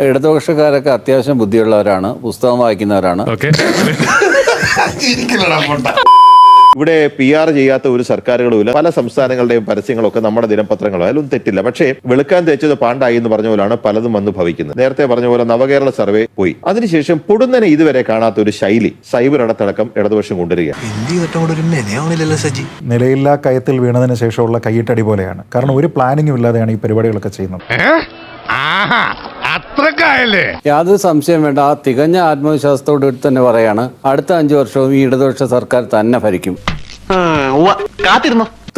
ഇടതുപക്ഷക്കാരൊക്കെ അത്യാവശ്യം ബുദ്ധിയുള്ളവരാണ്, പുസ്തകം വായിക്കുന്നവരാണ്. ഇവിടെ PR ചെയ്യാത്ത ഒരു സർക്കാരുകളുമില്ല. പല സംസ്ഥാനങ്ങളുടെയും പരസ്യങ്ങളൊക്കെ നമ്മുടെ ദിനപത്രങ്ങളോ അതിലൊന്നും തെറ്റില്ല. പക്ഷേ വെളുക്കാൻ തേച്ചത് പാണ്ടായി എന്ന് പറഞ്ഞ പോലാണ് പലതും വന്ന് ഭവിക്കുന്നത്. നേരത്തെ പറഞ്ഞ പോലെ നവകേരള സർവേ പോയി. അതിനുശേഷം പൊടുന്നനെ ഇതുവരെ കാണാത്ത ഒരു ശൈലി സൈബർ അടത്തടക്കം ഇടതുപക്ഷം കൊണ്ടുവരിക. നിലയില്ലാ കയത്തിൽ വീണതിന് ശേഷമുള്ള കൈയിട്ടടി പോലെയാണ്. കാരണം ഒരു പ്ലാനിങ്ങും ഇല്ലാതെയാണ് ഈ പരിപാടികളൊക്കെ ചെയ്യുന്നത്. യാതൊരു സംശയം വേണ്ട. ആ തികഞ്ഞ ആത്മവിശ്വാസത്തോട് തന്നെ പറയാണ്, അടുത്ത 5 വർഷവും ഈ ഇടതുപക്ഷ സർക്കാർ തന്നെ ഭരിക്കും.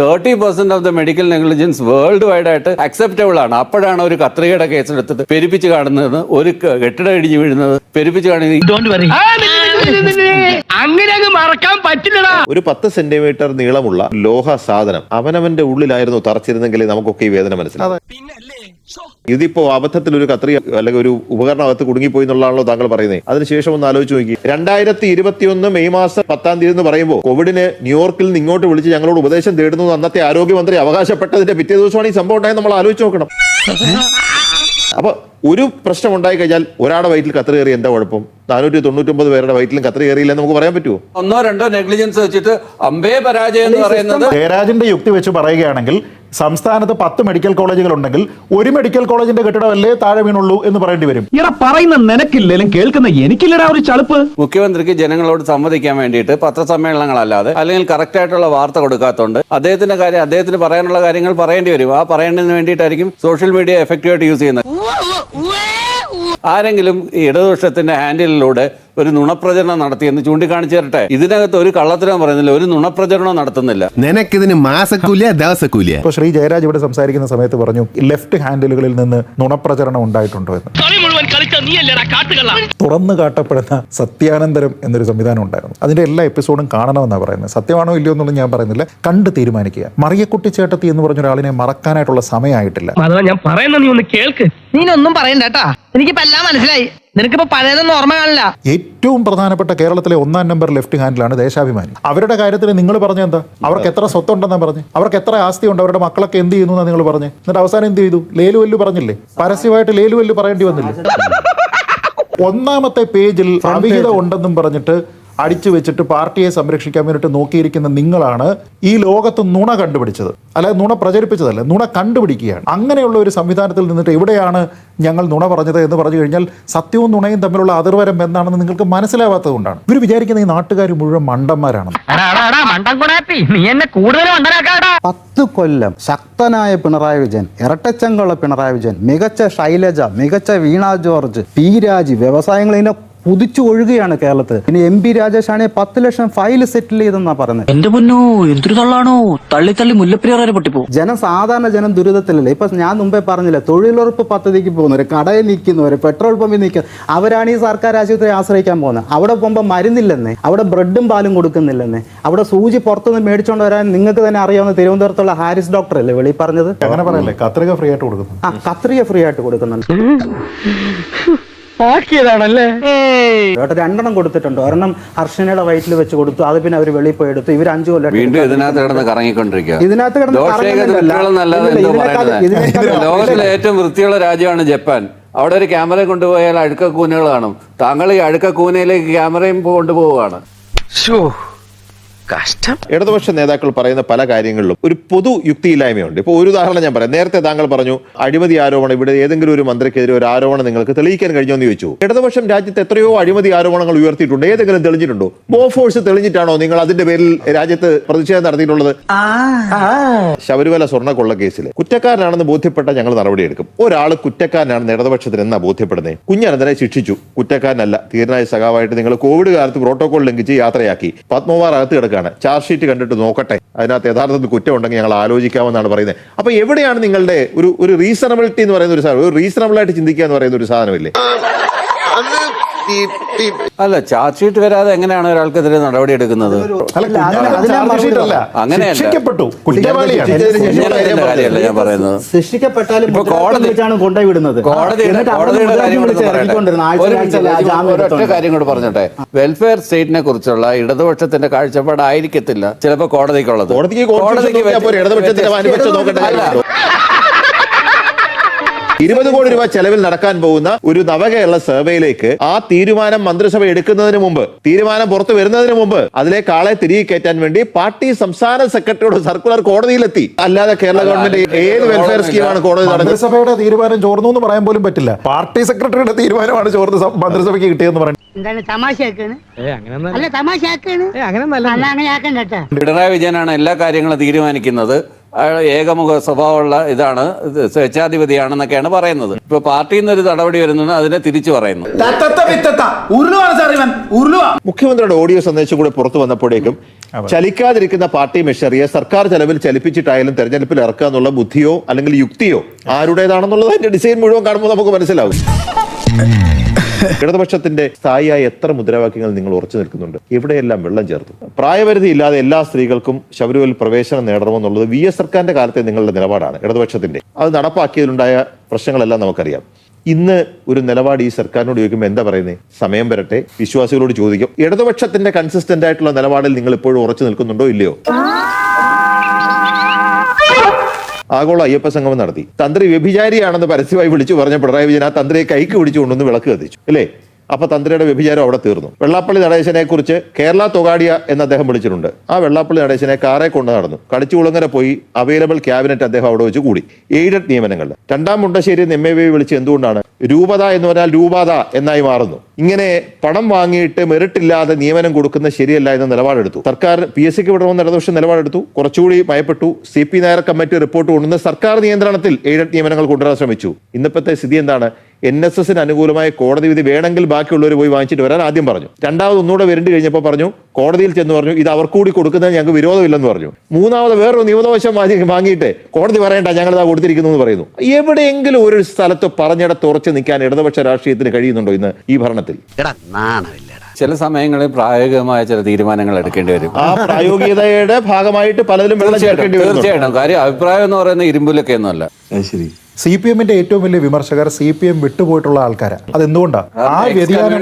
30% of the medical negligence world wide ആയിട്ട് അക്സെപ്റ്റബിൾ ആണ്. അപ്പോഴാണ് ഒരു കത്രികയുടെ കേസെടുത്തത് പെരുപ്പിച്ച് കാണുന്നത്, ഒരു കെട്ടിടം ഇടിഞ്ഞു വീഴുന്നത് പെരുപ്പിച്ച് കാണുന്നത്. അങ്ങനെ മറക്കാൻ പറ്റില്ലടാ. ഒരു 10 സെന്റിമീറ്റർ നീളമുള്ള ലോഹ സാധനം അവനവന്റെ ഉള്ളിലായിരുന്നു തറച്ചിരുന്നെങ്കിൽ നമുക്കൊക്കെ ഈ വേദന മനസ്സിലാവും. ഇതിപ്പോ അബദ്ധത്തിൽ ഒരു കത്രിക അല്ലെങ്കിൽ ഒരു ഉപകരണം അകത്ത് കുടുങ്ങിപ്പോയി എന്നുള്ളതാണല്ലോ താങ്കൾ പറയുന്നത്. അതിനുശേഷം ഒന്ന് ആലോചിച്ച് നോക്കി. 2021 മെയ് മാസം 10-ാം തീയതി എന്ന് പറയുമ്പോൾ കോവിഡിന് ന്യൂയോർക്കിൽ നിന്ന് ഇങ്ങോട്ട് വിളിച്ച് ഞങ്ങളോട് ഉപദേശം തേടുന്നു അന്നത്തെ ആരോഗ്യമന്ത്രി അവകാശപ്പെട്ടതിന്റെ പിറ്റേ ദിവസമാണ് ഈ സംഭവം ഉണ്ടായത്. നമ്മൾ ആലോചിച്ച് നോക്കണം. അപ്പൊ ഒരു പ്രശ്നം ഉണ്ടായി കഴിഞ്ഞാൽ ഒരാളുടെ വയറ്റിൽ കത്രി കയറി എന്താ കുഴപ്പം? 499 പേരുടെ വയറ്റിലും കത്രി കയറിയില്ലെന്ന് നമുക്ക് പറയാൻ പറ്റുമോ? 1-2 നെഗ്ലിജൻസ് വെച്ചിട്ട് അമ്പേ പരാജയം എന്ന് പറയുന്നത്. ജയരാജന്റെ യുക്തി വെച്ച് പറയുകയാണെങ്കിൽ സംസ്ഥാനത്ത് 10 മെഡിക്കൽ കോളേജുകൾ ഉണ്ടെങ്കിൽ ഒരു മെഡിക്കൽ കോളേജിന്റെ കെട്ടിടമല്ലേ താഴെ വീണുള്ളൂ എന്ന് പറയേണ്ടി വരും. ഇവിടെ പറയുന്ന നിനക്കില്ലേലും കേൾക്കുന്ന എനിക്കില്ലടാ ഒരു ചളുപ്പ്. മുഖ്യമന്ത്രിക്ക് ജനങ്ങളോട് സംവദിക്കാൻ വേണ്ടിയിട്ട് പത്രസമ്മേളനങ്ങളല്ലാതെ അല്ലെങ്കിൽ കറക്റ്റ് ആയിട്ടുള്ള വാർത്ത കൊടുക്കാത്തതുകൊണ്ട് അദ്ദേഹത്തിന്റെ കാര്യം അദ്ദേഹത്തിന് പറയാനുള്ള കാര്യങ്ങൾ പറയേണ്ടി വരും. ആ പറയേണ്ടതിന് വേണ്ടിയിട്ടായിരിക്കും സോഷ്യൽ മീഡിയ എഫക്റ്റീവായിട്ട് യൂസ് ചെയ്യുന്നത്. ആരെങ്കിലും ഈ ഇടതുപക്ഷത്തിന്റെ ഹാൻഡിലിലൂടെ ഒരു നുണപ്രചരണം നടത്തിയെന്ന് ചൂണ്ടിക്കാണിച്ചു തരട്ടെ. ഇതിനകത്ത് ഒരു കള്ളത്തരം പറയുന്നില്ല, ഒരു നുണപ്രചരണം നടത്തുന്നില്ല. നിനക്കിതിന് മാസക്കൂലിയ ദിവസക്കൂലിയ. ഇപ്പോൾ ശ്രീ ജയരാജ് ഇവിടെ സംസാരിക്കുന്ന സമയത്ത് പറഞ്ഞു ലെഫ്റ്റ് ഹാൻഡിലുകളിൽ നിന്ന് നുണപ്രചരണം ഉണ്ടായിട്ടുണ്ടോ എന്ന്. തുറന്നു കാട്ടപ്പെടുന്ന സത്യാനന്തരം എന്നൊരു സംവിധാനം ഉണ്ടായിരുന്നു. അതിന്റെ എല്ലാ എപ്പിസോഡും കാണണമെന്നാണ് പറയുന്നത്. സത്യമാണോ ഇല്ലയോ എന്നൊന്നും ഞാൻ പറയുന്നില്ല, കണ്ട് തീരുമാനിക്കുക. മറിയക്കുട്ടി ചേട്ടത്തി എന്ന് പറഞ്ഞ ഒരാളിനെ മറക്കാനായിട്ടുള്ള സമയമായിട്ടില്ല. ഞാൻ പറയുന്ന നീ ഒന്ന് കേൾക്ക്. നീനൊന്നും പറയണ്ടേട്ടാ, എനിക്കിപ്പോ എല്ലാം മനസ്സിലായി. നിനക്കിപ്പോ പഴയതൊന്നും ഓർമ്മ കാണില്ല. ഏറ്റവും പ്രധാനപ്പെട്ട കേരളത്തിലെ 1-ാം നമ്പർ ലെഫ്റ്റ് ഹാൻഡിലാണ് ദേശാഭിമാനി. അവരുടെ കാര്യത്തിൽ നിങ്ങൾ പറഞ്ഞ എന്താ? അവർക്ക് എത്ര സ്വത്തുണ്ടെന്നാ പറഞ്ഞു, അവർക്ക് എത്ര ആസ്തി ഉണ്ട്, അവരുടെ മക്കളൊക്കെ എന്ത് ചെയ്യുന്നു എന്നാ നിങ്ങൾ പറഞ്ഞു. എന്നിട്ട് അവസാനം എന്ത് ചെയ്തു? ലേലുവല്ലു പറഞ്ഞില്ലേ? പരസ്യമായിട്ട് ലേലുവല്ലു പറയേണ്ടി വന്നില്ലേ? 1-ാമത്തെ പേജിൽ അവിഹിതം ഉണ്ടെന്നും പറഞ്ഞിട്ട് അടിച്ചു വെച്ചിട്ട് പാർട്ടിയെ സംരക്ഷിക്കാൻ വേണ്ടിയിട്ട് നോക്കിയിരിക്കുന്ന നിങ്ങളാണ് ഈ ലോകത്ത് നുണ കണ്ടുപിടിച്ചത്. അല്ലാതെ നുണ പ്രചരിപ്പിച്ചതല്ല, നുണ കണ്ടുപിടിക്കുകയാണ്. അങ്ങനെയുള്ള ഒരു സംവിധാനത്തിൽ നിന്നിട്ട് എവിടെയാണ് ഞങ്ങൾ നുണ പറഞ്ഞത് എന്ന് പറഞ്ഞു കഴിഞ്ഞാൽ സത്യവും നുണയും തമ്മിലുള്ള അതിർവരം എന്താണെന്ന് നിങ്ങൾക്ക് മനസ്സിലാവാത്തത് കൊണ്ടാണ്. ഇവർ വിചാരിക്കുന്ന ഈ നാട്ടുകാർ മുഴുവൻ മണ്ടന്മാരാണ്. 10 കൊല്ലം ശക്തനായ പിണറായി വിജയൻ, ഇരട്ടച്ചങ്കുള്ള പിണറായി വിജയൻ, മികച്ച ശൈലജ, മികച്ച വീണ ജോർജ്, പി രാജി, വ്യവസായങ്ങളിനെ കുതിച്ചു ഒഴുകുകയാണ് കേരളത്തിൽ. ഇനി MP രാജേഷാണ് 10 ലക്ഷം ഫയൽ സെറ്റിൽ ചെയ്തെന്നാ പറയുന്നത്. എന്റെ പൊന്നോ, എന്തൊരു തള്ളാണോ, തള്ളി തള്ളി മുല്ലപ്പെരിയാർ പൊട്ടിപ്പോ. സാധാരണ ജനം ദുരിതത്തിലല്ലേ. ഇപ്പൊ ഞാൻ മുമ്പേ പറഞ്ഞില്ല, തൊഴിലുറപ്പ് പദ്ധതിക്ക് പോകുന്നവര്, കടയിൽ നിൽക്കുന്നവര്, പെട്രോൾ പമ്പിൽ നിൽക്കുന്ന അവരാണ് ഈ സർക്കാർ ആശുപത്രി ആശ്രയിക്കാൻ പോകുന്നത്. അവിടെ പോകുമ്പോൾ മരുന്നില്ലെന്നേ, അവിടെ ബ്രെഡും പാലും കൊടുക്കുന്നില്ലെന്നേ, അവിടെ സൂചി പുറത്തുനിന്ന് മേടിച്ചോണ്ട് വരാൻ നിങ്ങൾക്ക് തന്നെ അറിയാവുന്ന തിരുവനന്തപുരത്തുള്ള ഹാരിസ് ഡോക്ടർ അല്ലേ വെളി പറഞ്ഞത്. അങ്ങനെ പറയല്ലേ, കത്രിക ഫ്രീ ആയിട്ട് കൊടുക്കുന്നു. കത്രിക ഫ്രീ ആയിട്ട് കൊടുക്കുന്നുണ്ട്. 2 കൊടുത്തിട്ടുണ്ട്. ഒരെണ്ണം ഹർഷനയുടെ വയറ്റിൽ വെച്ച് കൊടുത്തു, അത് പിന്നെ അവർ വെളിയിൽ പോയി എടുത്തു. ഇവർ 5 കൊല്ലം വീണ്ടും ഇതിനകത്ത് കിടന്ന് കറങ്ങിക്കൊണ്ടിരിക്കുക. ലോകത്തിലെ ഏറ്റവും വൃത്തിയുള്ള രാജ്യമാണ് ജപ്പാൻ. അവിടെ ഒരു ക്യാമറ കൊണ്ടുപോയാൽ അഴുക്കക്കൂനകൾ കാണും. താങ്കൾ ഈ അഴുക്കക്കൂനയിലേക്ക് ക്യാമറയും കൊണ്ടുപോവുകയാണ്. ഇടതുപക്ഷ നേതാക്കൾ പറയുന്ന പല കാര്യങ്ങളിലും ഒരു പൊതു യുക്തിയില്ലായ്മയുണ്ട്. ഇപ്പോൾ ഒരു ഉദാഹരണം ഞാൻ പറയാം. നേരത്തെ താങ്കൾ പറഞ്ഞു അഴിമതി ആരോപണം, ഇവിടെ ഏതെങ്കിലും ഒരു മന്ത്രിക്കെതിരെ ഒരു ആരോപണം നിങ്ങൾക്ക് തെളിയിക്കാൻ കഴിഞ്ഞോ എന്ന് ചോദിച്ചു. ഇടതുപക്ഷം രാജ്യത്ത് എത്രയോ അഴിമതി ആരോപണങ്ങൾ ഉയർത്തിയിട്ടുണ്ട്. ഏതെങ്കിലും തെളിഞ്ഞിട്ടുണ്ടോ? ബോഫോഴ്സ് തെളിഞ്ഞിട്ടാണോ നിങ്ങൾ അതിന്റെ പേരിൽ രാജ്യത്ത് പ്രതിഷേധം നടത്തിയിട്ടുള്ളത്? ശബരിമല സ്വർണ്ണ കൊള്ളക്കേസിൽ കുറ്റക്കാരനാണെന്ന് ബോധ്യപ്പെട്ട ഞങ്ങൾ നടപടിയെടുക്കും. ഒരാൾ കുറ്റക്കാരനാണെന്ന് ഇടതുപക്ഷത്തിന് എന്നാ ബോധ്യപ്പെടുന്നത്? കുഞ്ഞനന്തനെ ശിക്ഷിച്ചു, കുറ്റക്കാരനല്ല, തീരനായ സഖാവായിട്ട് നിങ്ങൾ കോവിഡ് കാലത്ത് പ്രോട്ടോകോൾ ലംഘിച്ച് യാത്രയാക്കി. പത്മകുമാർ അകത്ത് കിടക്കുക. ചാർജ് ഷീറ്റ് കണ്ടിട്ട് നോക്കട്ടെ, അതിനകത്ത് യഥാർത്ഥത്തിൽ കുറ്റം ഉണ്ടെങ്കിൽ ഞങ്ങൾ ആലോചിക്കാമെന്നാണ് പറയുന്നത്. അപ്പൊ എവിടെയാണ് നിങ്ങളുടെ ഒരു റീസണബിലിറ്റി എന്ന് പറയുന്ന ഒരു സാധനം? ഒരു റീസണബിൾ ആയിട്ട് ചിന്തിക്കുക എന്ന് പറയുന്ന ഒരു സാധനമില്ലേ? അല്ല, ചാർജ് ഷീറ്റ് വരാതെ എങ്ങനെയാണ് ഒരാൾക്കെതിരെ നടപടി എടുക്കുന്നത്? കാര്യമല്ല ഞാൻ പറയുന്നത്. ശിക്ഷിക്കപ്പെട്ടാലും ഒരൊറ്റ കാര്യം കൂടെ പറഞ്ഞോട്ടെ. വെൽഫെയർ സ്റ്റേറ്റിനെ കുറിച്ചുള്ള ഇടതുപക്ഷത്തിന്റെ കാഴ്ചപ്പാടായിരിക്കത്തില്ല ചിലപ്പോ കോടതിക്കുള്ളത്. 20 കോടി രൂപ ചെലവിൽ നടക്കാൻ പോകുന്ന ഒരു നവകേരള സർവേയിലേക്ക് ആ തീരുമാനം മന്ത്രിസഭ എടുക്കുന്നതിന് മുമ്പ്, തീരുമാനം പുറത്തു വരുന്നതിന് മുമ്പ് അതിലേക്ക് ആളെ തിരികെ കയറ്റാൻ വേണ്ടി പാർട്ടി സംസ്ഥാന സെക്രട്ടറിയോട് സർക്കുലർ കോടതിയിലെത്തി. അല്ലാതെ കേരള ഗവൺമെന്റ് ഏത് വെൽഫെയർ സ്കീമാണ് കോടതി നടന്നത്? മന്ത്രിസഭയുടെ തീരുമാനം ചോർന്നു എന്ന് പറയാൻ പോലും പറ്റില്ല. പാർട്ടി സെക്രട്ടറിയുടെ തീരുമാനമാണ് ചോർന്ന് മന്ത്രിസഭയ്ക്ക് കിട്ടിയെന്ന് പറയുന്നത്. എന്താണ് തമാശയാക്കാണ്? അല്ല തമാശയാക്കാണ്. അങ്ങനെ ആക്കണ്ട കേട്ടോ. പിണറായി വിജയനാണ് എല്ലാ കാര്യങ്ങളും തീരുമാനിക്കുന്നത്. അയാൾ ഏകമുഖ സ്വഭാവമുള്ള ഇതാണ്, സ്വേച്ഛാധിപതിയാണെന്നൊക്കെയാണ് പറയുന്നത്. ഇപ്പൊ പാർട്ടിയിൽ നിന്നൊരു നടപടി വരുന്നത് അതിനെ തിരിച്ചു പറയുന്നു. മുഖ്യമന്ത്രിയുടെ ഓഡിയോ സന്ദേശം കൂടെ പുറത്തു വന്നപ്പോഴേക്കും ചലിക്കാതിരിക്കുന്ന പാർട്ടി മെഷറിയെ സർക്കാർ ചെലവിൽ ചലിപ്പിച്ചിട്ടായാലും തെരഞ്ഞെടുപ്പിൽ ഇറക്കുക എന്നുള്ള ബുദ്ധിയോ അല്ലെങ്കിൽ യുക്തിയോ ആരുടേതാണെന്നുള്ളത് അതിന്റെ ഡിസൈൻ മുഴുവൻ കാണുമ്പോൾ നമുക്ക് മനസ്സിലാവും. ഇടതുപക്ഷത്തിന്റെ സ്ഥായിയായ എത്ര മുദ്രാവാക്യങ്ങൾ നിങ്ങൾ ഉറച്ചു നിൽക്കുന്നുണ്ട്? എവിടെയെല്ലാം വെള്ളം ചേർത്തു. പ്രായപരിധി ഇല്ലാതെ എല്ലാ സ്ത്രീകൾക്കും ശബരിമല പ്രവേശനം നേടണമെന്നുള്ളത് VS സർക്കാരിന്റെ കാലത്തെ നിങ്ങളുടെ നിലപാടാണ്, ഇടതുപക്ഷത്തിന്റെ. അത് നടപ്പാക്കിയതിലുണ്ടായ പ്രശ്നങ്ങളെല്ലാം നമുക്കറിയാം. ഇന്ന് ഒരു നിലപാട് ഈ സർക്കാരിനോട് ചോദിക്കുമ്പോൾ എന്താ പറയുന്നത്? സമയം വരട്ടെ, വിശ്വാസികളോട് ചോദിക്കും. ഇടതുപക്ഷത്തിന്റെ കൺസിസ്റ്റന്റ് ആയിട്ടുള്ള നിലപാടിൽ നിങ്ങൾ ഇപ്പോഴും ഉറച്ചു നിൽക്കുന്നുണ്ടോ ഇല്ലയോ? ആഗോള അയ്യപ്പ സംഗമം നടത്തി. തന്ത്രി വ്യഭിചാരിയാണെന്ന് പരസ്യമായി വിളിച്ചു പറഞ്ഞ പിണറായി വിജയൻ ആ തന്ത്രിയെ കൈക്ക് പിടിച്ചു കൊണ്ടുവന്ന് വിളക്ക് കത്തിച്ചു, അല്ലേ? അപ്പൊ തന്ത്രിയുടെ വ്യഭിചാരം അവിടെ തീർന്നു. വെള്ളാപ്പള്ളി നടേശനെ കുറിച്ച് കേരള തൊഗാഡിയ എന്ന് അദ്ദേഹം വിളിച്ചിട്ടുണ്ട്. ആ വെള്ളാപ്പള്ളി നടേശനെ കാറെ കൊണ്ട് നടന്നു. കളിച്ചുകുളങ്ങര പോയി അവൈലബിൾ ക്യാബിനറ്റ് അദ്ദേഹം അവിടെ വെച്ച് കൂടി. എയ്ഡഡ് നിയമനങ്ങളിൽ രണ്ടാം മുണ്ടശ്ശേരി MAV വിളിച്ച് എന്തുകൊണ്ടാണ് രൂപത എന്ന് പറഞ്ഞാൽ രൂപാത എന്നായി മാറുന്നു? ഇങ്ങനെ പണം വാങ്ങിയിട്ട് മെറിറ്റില്ലാതെ നിയമനം കൊടുക്കുന്ന ശരിയല്ല എന്ന നിലപാടെടുത്തു സർക്കാർ. PSCക്ക് വിടണമെന്ന് ഇടതുപക്ഷം നിലപാടെടുത്തു. കുറച്ചുകൂടി ഭയപ്പെട്ടു. CP നായർ കമ്മിറ്റി റിപ്പോർട്ട് കൊണ്ടുവന്ന് സർക്കാർ നിയന്ത്രണത്തിൽ എയ്ഡഡ് നിയമനങ്ങൾ കൊണ്ടുവരാൻ ശ്രമിച്ചു. ഇന്നത്തെ സ്ഥിതി എന്താണ്? NSSന് അനുകൂലമായ കോടതി വിധി വേണമെങ്കിൽ ബാക്കിയുള്ളവർ പോയി വാങ്ങിച്ചിട്ട് വരാൻ ആദ്യം പറഞ്ഞു. രണ്ടാമത് ഒന്നുകൂടെ വരേണ്ടി കഴിഞ്ഞപ്പോൾ പറഞ്ഞു, കോടതിയിൽ ചെന്ന് പറഞ്ഞു ഇത് അവർക്കൂടി കൊടുക്കുന്നത് ഞങ്ങൾക്ക് വിരോധമില്ലെന്ന് പറഞ്ഞു. മൂന്നാമത് വേറൊരു നിയമദോഷം വാങ്ങിയിട്ട് കോടതി പറയണ്ട ഞങ്ങൾ ഇതാ കൊടുത്തിരിക്കുന്നു എന്ന് പറയുന്നു. എവിടെയെങ്കിലും ഒരു സ്ഥലത്ത് പറഞ്ഞിടത്ത് ഉറച്ചു നിൽക്കാൻ ഇടതുപക്ഷ രാഷ്ട്രീയത്തിന് കഴിയുന്നുണ്ടോ ഇന്ന് ഈ ഭരണത്തിൽ? ചില സമയങ്ങളിൽ പ്രായോഗികമായ ചില തീരുമാനങ്ങൾ എടുക്കേണ്ടി വരും. ആ പ്രായോഗികതയുടെ ഭാഗമായിട്ട് പലതിലും തീർച്ചയായിട്ടും. കാര്യം അഭിപ്രായം എന്ന് പറയുന്നത് ഇരുമ്പിലൊക്കെ ഒന്നുമല്ല. CPMന്റെ ഏറ്റവും വലിയ വിമർശകർ CPM വിട്ടുപോയിട്ടുള്ള ആൾക്കാരാണ്. അതെന്തുകൊണ്ടാണ്? ആ വ്യതിയാനം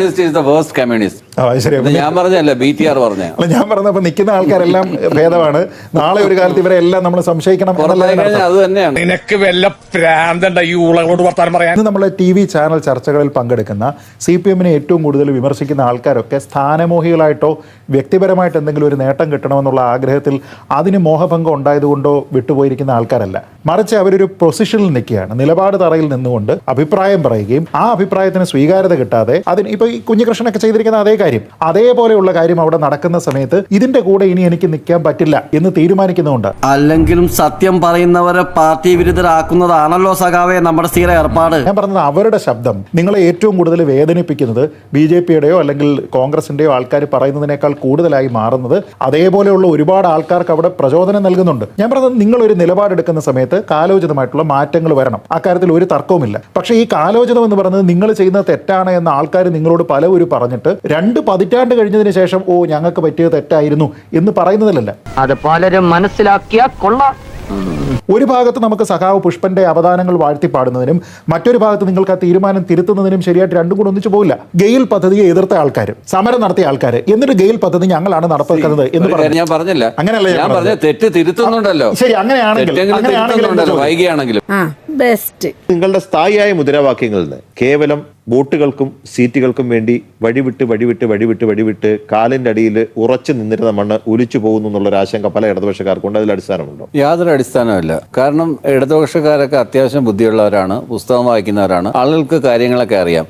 ഞാൻ പറഞ്ഞല്ല, BTR പറഞ്ഞ. ഞാൻ പറഞ്ഞപ്പോ നിൽക്കുന്ന ആൾക്കാരെല്ലാം ഭേദമാണ്. നാളെ ഒരു കാലത്ത് ഇവരെ എല്ലാം നമ്മൾ സംശയിക്കണം. അത് തന്നെയാണ്. നിനക്ക് വല്ല പ്രാന്തണ്ട ഈ ഊളകളോട് വർത്താനം പറയാൻ. ഇന്ന് നമ്മളെ TV ചാനൽ ചർച്ചകളിൽ പങ്കെടുക്കുന്ന CPMനെ ഏറ്റവും കൂടുതൽ വിമർശിക്കുന്ന ആൾക്കാരൊക്കെ സ്ഥാനമോഹികളായിട്ടോ വ്യക്തിപരമായിട്ട് എന്തെങ്കിലും ഒരു നേട്ടം കിട്ടണമെന്നുള്ള ആഗ്രഹത്തിൽ അതിന് മോഹഭംഗം ഉണ്ടായതുകൊണ്ടോ വിട്ടുപോയിരിക്കുന്ന ആൾക്കാരല്ല. മറിച്ച് അവരൊരു പൊസിഷനിൽ നിൽക്കുകയാണ്. നിലപാട് തറയിൽ നിന്നുകൊണ്ട് അഭിപ്രായം പറയുകയും ആ അഭിപ്രായത്തിന് സ്വീകാര്യത കിട്ടാതെ അതിന് ഇപ്പൊ ഈ കുഞ്ഞികൃഷ്ണനൊക്കെ ചെയ്തിരിക്കുന്ന അതേ കാര്യം, അതേപോലെയുള്ള കാര്യം അവിടെ നടക്കുന്ന സമയത്ത് ഇതിന്റെ കൂടെ ഇനി എനിക്ക് നിൽക്കാൻ പറ്റില്ല എന്ന് തീരുമാനിക്കുന്നുണ്ട്. അല്ലെങ്കിലും സത്യം പറയുന്നവരെ പാർട്ടി വിരുദ്ധരാക്കുന്നതാണല്ലോ സഖാവേ നമ്മുടെ സ്ഥിര ഏർപ്പാട്. ഞാൻ പറഞ്ഞത് അവരുടെ ശബ്ദം നിങ്ങളെ ഏറ്റവും കൂടുതൽ വേദനിപ്പിക്കുന്നത് BJPയുടെയോ അല്ലെങ്കിൽ കോൺഗ്രസിന്റെയോ ആൾക്കാർ പറയുന്നതിനേക്കാൾ കൂടുതലായി മാറുന്നത് അതേപോലെയുള്ള ഒരുപാട് ആൾക്കാർക്ക് അവിടെ പ്രചോദനം നൽകുന്നുണ്ട്. ഞാൻ പറഞ്ഞത് നിങ്ങളൊരു നിലപാടെടുക്കുന്ന സമയത്ത് കാലോചിതമായിട്ടുള്ള മാറ്റങ്ങൾ വരണം. അക്കാര്യത്തിൽ ഒരു തർക്കവുമില്ല. പക്ഷേ ഈ കാലോചിതം എന്ന് പറയുന്നത് നിങ്ങൾ ചെയ്യുന്നത് തെറ്റാണ് എന്ന ആൾക്കാർ നിങ്ങളോട് പലവരും പറഞ്ഞിട്ട് 2 പതിറ്റാണ്ട് കഴിഞ്ഞതിന് ശേഷം ഞങ്ങൾക്ക് പറ്റിയത് തെറ്റായിരുന്നു എന്ന് പറയുന്നതിലല്ല. അത് പലരും മനസ്സിലാക്കിയ കൊള്ളാം. ഒരു ഭാഗത്ത് നമുക്ക് സഖാവ് പുഷ്പന്റെ അവദാനങ്ങൾ വാഴ്ത്തിപ്പാടുന്നതിനും മറ്റൊരു ഭാഗത്ത് നിങ്ങൾക്ക് ആ തീരുമാനം തിരുത്തുന്നതിനും ശരിയായിട്ട് രണ്ടും കൂടെ ഒന്നിച്ചു പോകില്ല. ഗെയിൽ പദ്ധതിയെ എതിർത്ത ആൾക്കാർ, സമരം നടത്തിയ ആൾക്കാർ, എന്നിട്ട് ഗെയിൽ പദ്ധതി ഞങ്ങളാണ് നടപ്പാക്കുന്നത് എന്ന് പറഞ്ഞു. ഞാൻ പറഞ്ഞില്ല, അങ്ങനെയല്ല ഞാൻ പറഞ്ഞ തെറ്റ് തിരുത്തുന്നുണ്ടല്ലോ. ശരി, അങ്ങനെയാണെങ്കിലും വൈകിയാണെങ്കിലും നിങ്ങളുടെ സ്ഥായിയായ മുദ്രാവാക്യങ്ങളിൽ നിന്ന് കേവലം വോട്ടുകൾക്കും സീറ്റുകൾക്കും വേണ്ടി വഴിവിട്ട് കാലിന്റെ അടിയിൽ ഉറച്ചു നിന്നിരുന്ന മണ്ണ് ഒലിച്ചു പോകുന്നു എന്നുള്ളൊരു ആശങ്ക പല ഇടതുപക്ഷക്കാർക്കുണ്ട്. അതിൽ അടിസ്ഥാനമുണ്ടോ? യാതൊരു അടിസ്ഥാനമില്ല. കാരണം ഇടതുപക്ഷക്കാരൊക്കെ അത്യാവശ്യം ബുദ്ധിയുള്ളവരാണ്, പുസ്തകം വായിക്കുന്നവരാണ്, ആളുകൾക്ക് കാര്യങ്ങളൊക്കെ അറിയാം.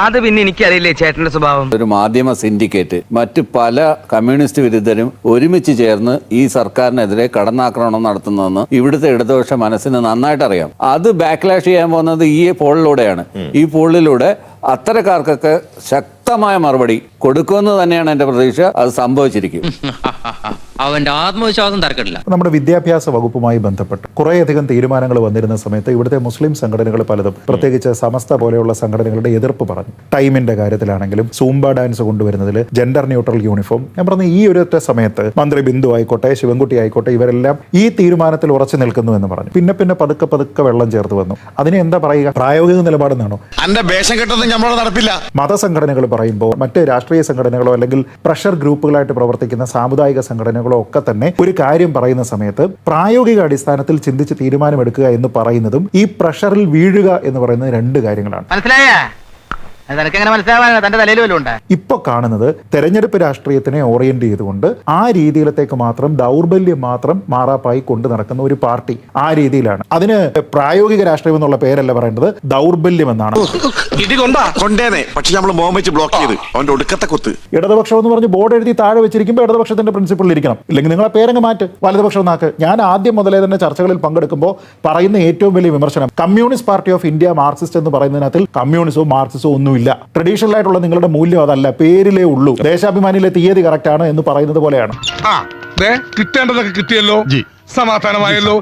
അത് പിന്നെ എനിക്കറിയില്ലേ ചേട്ടന്റെ സ്വഭാവം. ഒരു മാധ്യമ സിൻഡിക്കേറ്റ് മറ്റ് പല കമ്മ്യൂണിസ്റ്റ് വിരുദ്ധരും ഒരുമിച്ച് ചേർന്ന് ഈ സർക്കാരിനെതിരെ കടന്നാക്രമണം നടത്തുന്നതെന്ന് ഇവിടുത്തെ ഇടതുപക്ഷ മനസ്സിന് നന്നായിട്ട് അറിയാം. അത് ബാക്ക്ലാഷ് ചെയ്യാൻ പോകുന്നത് ഈ പോളിലൂടെയാണ്. ഈ പോളിലൂടെ അത്തരക്കാർക്കൊക്കെ ശക്തമായ മറുപടി കൊടുക്കുമെന്ന് തന്നെയാണ് എന്റെ പ്രതീക്ഷ. അത് സംഭവിച്ചിരിക്കും. അവന്റെ ആത്മവിശ്വാസം തർക്കമില്ല. നമ്മുടെ വിദ്യാഭ്യാസ വകുപ്പുമായി ബന്ധപ്പെട്ട് കുറേയധികം തീരുമാനങ്ങൾ വന്നിരുന്ന സമയത്ത് ഇവിടുത്തെ മുസ്ലിം സംഘടനകൾ പലതും, പ്രത്യേകിച്ച് സമസ്ത പോലെയുള്ള സംഘടനകളുടെ എതിർപ്പ് പറഞ്ഞു. ടൈമിന്റെ കാര്യത്തിലാണെങ്കിലും സൂംബ ഡാൻസ് കൊണ്ടുവരുന്നതിൽ ജെൻഡർ ന്യൂട്രൽ യൂണിഫോം, ഞാൻ പറഞ്ഞ ഈ ഒരു സമയത്ത് മന്ത്രി ബിന്ദു ആയിക്കോട്ടെ, ശിവൻകുട്ടി ആയിക്കോട്ടെ, ഇവരെല്ലാം ഈ തീരുമാനത്തിൽ ഉറച്ചു നിൽക്കുന്നു എന്ന് പറഞ്ഞു. പിന്നെ പതുക്കെ വെള്ളം ചേർത്ത് വന്നു. അതിനെ എന്താ പറയുക? പ്രായോഗിക നിലപാടെന്നാണോ? മതസംഘടനകൾ പറയുമ്പോൾ മറ്റ് രാഷ്ട്രീയ സംഘടനകളോ അല്ലെങ്കിൽ പ്രഷർ ഗ്രൂപ്പുകളായിട്ട് പ്രവർത്തിക്കുന്ന സാമുദായിക സംഘടനകളോ സംഘടനകളോ ഒക്കെ തന്നെ ഒരു കാര്യം പറയുന്ന സമയത്ത് പ്രായോഗിക അടിസ്ഥാനത്തിൽ ചിന്തിച്ച് തീരുമാനമെടുക്കുക എന്ന് പറയുന്നതും ഈ പ്രഷറിൽ വീഴുക എന്ന് പറയുന്നത് രണ്ട് കാര്യങ്ങളാണ്. മനസ്സിലായ നിനക്കെങ്ങനെ മനസ്സിലാവാൻ തന്റെ തലയിൽ വല്ലതും ഉണ്ട്? ഇപ്പൊ കാണുന്നത് തെരഞ്ഞെടുപ്പ് രാഷ്ട്രീയത്തിനെ ഓറിയന്റ് ചെയ്തുകൊണ്ട് ആ രീതിയിലത്തേക്ക് മാത്രം ദൗർബല്യം മാത്രം മാറാപ്പായി കൊണ്ടു നടക്കുന്ന ഒരു പാർട്ടി ആ രീതിയിലാണ്. അതിന് പ്രായോഗിക രാഷ്ട്രീയം എന്നുള്ള പേരല്ല പറയേണ്ടത്, ദൗർബല്യം എന്നാണ്. പക്ഷെ നമ്മൾ മോമിച്ച് ബ്ലോക്ക് ചെയ്ത് അവന്റെ ഒടുക്കത്തെ കുത്ത്. ഇടതുപക്ഷം എന്ന് പറഞ്ഞ് ബോർഡ് എഴുതി താഴെ വെച്ചിരിക്കുമ്പോൾ ഇടതുപക്ഷത്തിന്റെ പ്രിൻസിപ്പിളിൽ ഇരിക്കണം, ഇല്ലെങ്കിൽ നിങ്ങളെ പേരങ്ങ് മാറ്റ്, വലതുപക്ഷം നാക്ക്. ഞാൻ ആദ്യം മുതലേ തന്നെ ചർച്ചകളിൽ പങ്കെടുക്കുമ്പോൾ പറയുന്ന ഏറ്റവും വലിയ വിമർശനം communist party of India Marxist എന്ന് പറയുന്നതിനകത്തിൽ കമ്മ്യൂണിസവും മാർക്സിസവും ഒന്നുമില്ല. ട്രഡീഷണൽ ആയിട്ടുള്ള നിങ്ങളുടെ മൂല്യം അതല്ല, പേരിലേ ഉള്ളൂ. ദേശാഭിമാനിയിലെ തീയതി കറക്റ്റ് ആണ് എന്ന് പറയുന്നത് പോലെയാണ്. കിട്ടേണ്ടതൊക്കെ കിട്ടിയല്ലോ, സമാധാനമായല്ലോ.